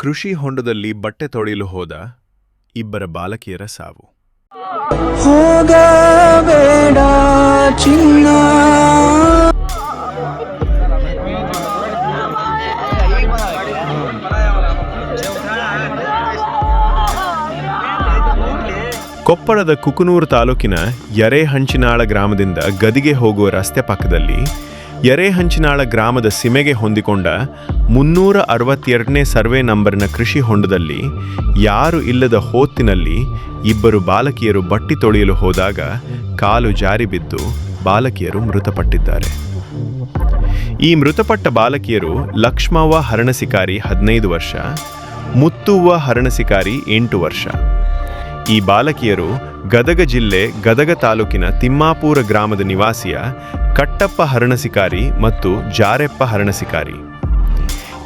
ಕೃಷಿ ಹೊಂಡದಲ್ಲಿ ಬಟ್ಟೆ ತೊಳೆಯಲು ಹೋದ ಇಬ್ಬರ ಬಾಲಕಿಯರ ಸಾವು. ಹೋಗಬೇಡ ಚಿನ್ನ. ಕೊಪ್ಪಳದ ಕುಕನೂರು ತಾಲೂಕಿನ ಯರೇಹಂಚಿನಾಳ ಗ್ರಾಮದಿಂದ ಗದಿಗೆ ಹೋಗುವ ರಸ್ತೆ ಪಕ್ಕದಲ್ಲಿ ಯರೇಹಂಚಿನಾಳ ಗ್ರಾಮದ ಸೀಮೆಗೆ ಹೊಂದಿಕೊಂಡ 362ನೇ ಸರ್ವೆ ನಂಬರ್ನ ಕೃಷಿ ಹೊಂಡದಲ್ಲಿ ಯಾರು ಇಲ್ಲದ ಹೊತ್ತಿನಲ್ಲಿ ಇಬ್ಬರು ಬಾಲಕಿಯರು ಬಟ್ಟೆ ತೊಳೆಯಲು ಹೋದಾಗ ಕಾಲು ಜಾರಿ ಬಿದ್ದು ಬಾಲಕಿಯರು ಮೃತಪಟ್ಟಿದ್ದಾರೆ. ಈ ಮೃತಪಟ್ಟ ಬಾಲಕಿಯರು ಲಕ್ಷ್ಮವ್ವ ಹರಣಸಿಕಾರಿ 15 ವರ್ಷ, ಮುತ್ತುವ್ವ ಹರಣಸಿಕಾರಿ 8 ವರ್ಷ. ಈ ಬಾಲಕಿಯರು ಗದಗ ಜಿಲ್ಲೆ ಗದಗ ತಾಲೂಕಿನ ತಿಮ್ಮಾಪುರ ಗ್ರಾಮದ ನಿವಾಸಿಯ ಕಟ್ಟಪ್ಪ ಹರಣಸಿಕಾರಿ ಮತ್ತು ಜಾರೆಪ್ಪ ಹರಣಸಿಕಾರಿ.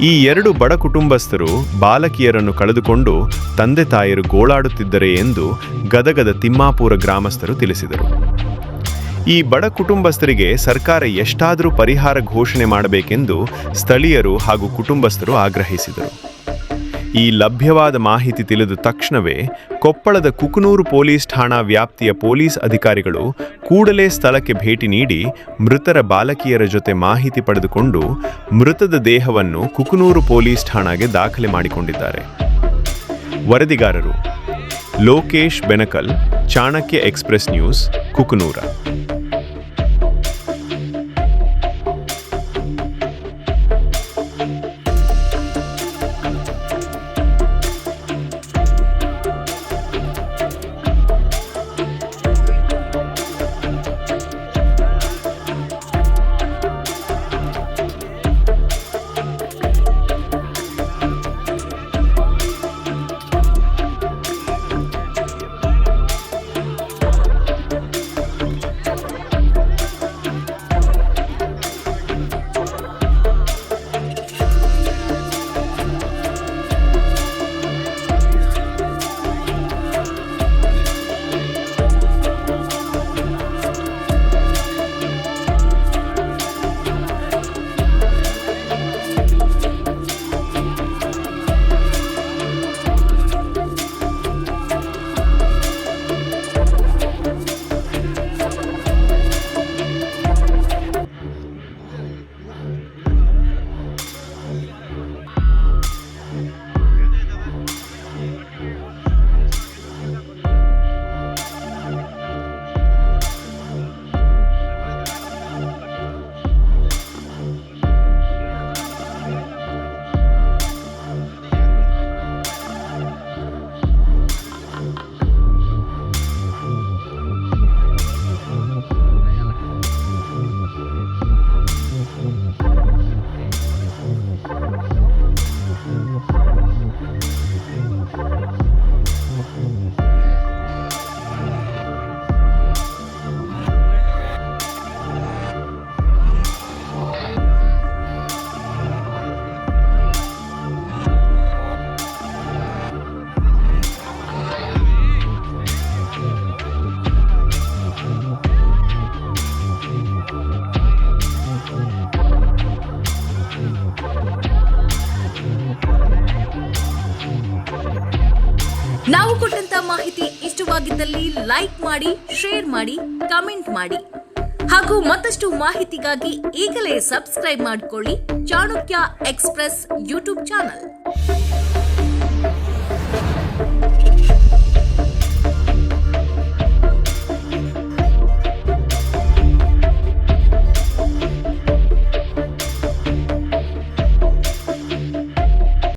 ಈ ಎರಡು ಬಡ ಕುಟುಂಬಸ್ಥರು ಬಾಲಕಿಯರನ್ನು ಕಳೆದುಕೊಂಡು ತಂದೆ ತಾಯಿಯರು ಗೋಳಾಡುತ್ತಿದ್ದರೆ ಎಂದು ಗದಗದ ತಿಮ್ಮಾಪುರ ಗ್ರಾಮಸ್ಥರು ತಿಳಿಸಿದರು. ಈ ಬಡ ಕುಟುಂಬಸ್ಥರಿಗೆ ಸರ್ಕಾರ ಎಷ್ಟಾದರೂ ಪರಿಹಾರ ಘೋಷಣೆ ಮಾಡಬೇಕೆಂದು ಸ್ಥಳೀಯರು ಹಾಗೂ ಕುಟುಂಬಸ್ಥರು ಆಗ್ರಹಿಸಿದರು. ಈ ಲಭ್ಯವಾದ ಮಾಹಿತಿ ತಿಳಿದ ತಕ್ಷಣವೇ ಕೊಪ್ಪಳದ ಕುಕನೂರು ಪೊಲೀಸ್ ಠಾಣಾ ವ್ಯಾಪ್ತಿಯ ಪೊಲೀಸ್ ಅಧಿಕಾರಿಗಳು ಕೂಡಲೇ ಸ್ಥಳಕ್ಕೆ ಭೇಟಿ ನೀಡಿ ಮೃತರ ಬಾಲಕಿಯರ ಜೊತೆ ಮಾಹಿತಿ ಪಡೆದುಕೊಂಡು ಮೃತದ ದೇಹವನ್ನು ಕುಕನೂರು ಪೊಲೀಸ್ ಠಾಣಾಗೆ ದಾಖಲೆ ಮಾಡಿಕೊಂಡಿದ್ದಾರೆ. ವರದಿಗಾರರು ಲೋಕೇಶ್ ಬೆನಕಲ್, ಚಾಣಕ್ಯ ಎಕ್ಸ್‌ಪ್ರೆಸ್ ನ್ಯೂಸ್, ಕುಕನೂರ. ನಾವು ಕೊಟ್ಟಂತ ಮಾಹಿತಿ ಇಷ್ಟವಾಗಿದ್ದಲ್ಲಿ ಲೈಕ್ ಮಾಡಿ, ಶೇರ್ ಮಾಡಿ, ಕಮೆಂಟ್ ಮಾಡಿ ಹಾಗೂ ಮತ್ತಷ್ಟು ಮಾಹಿತಿಗಾಗಿ ಈಗಲೇ ಸಬ್ಸ್ಕ್ರೈಬ್ ಮಾಡಿಕೊಳ್ಳಿ ಚಾಣಕ್ಯ ಎಕ್ಸ್‌ಪ್ರೆಸ್ ಯೂಟ್ಯೂಬ್ ಚಾನಲ್.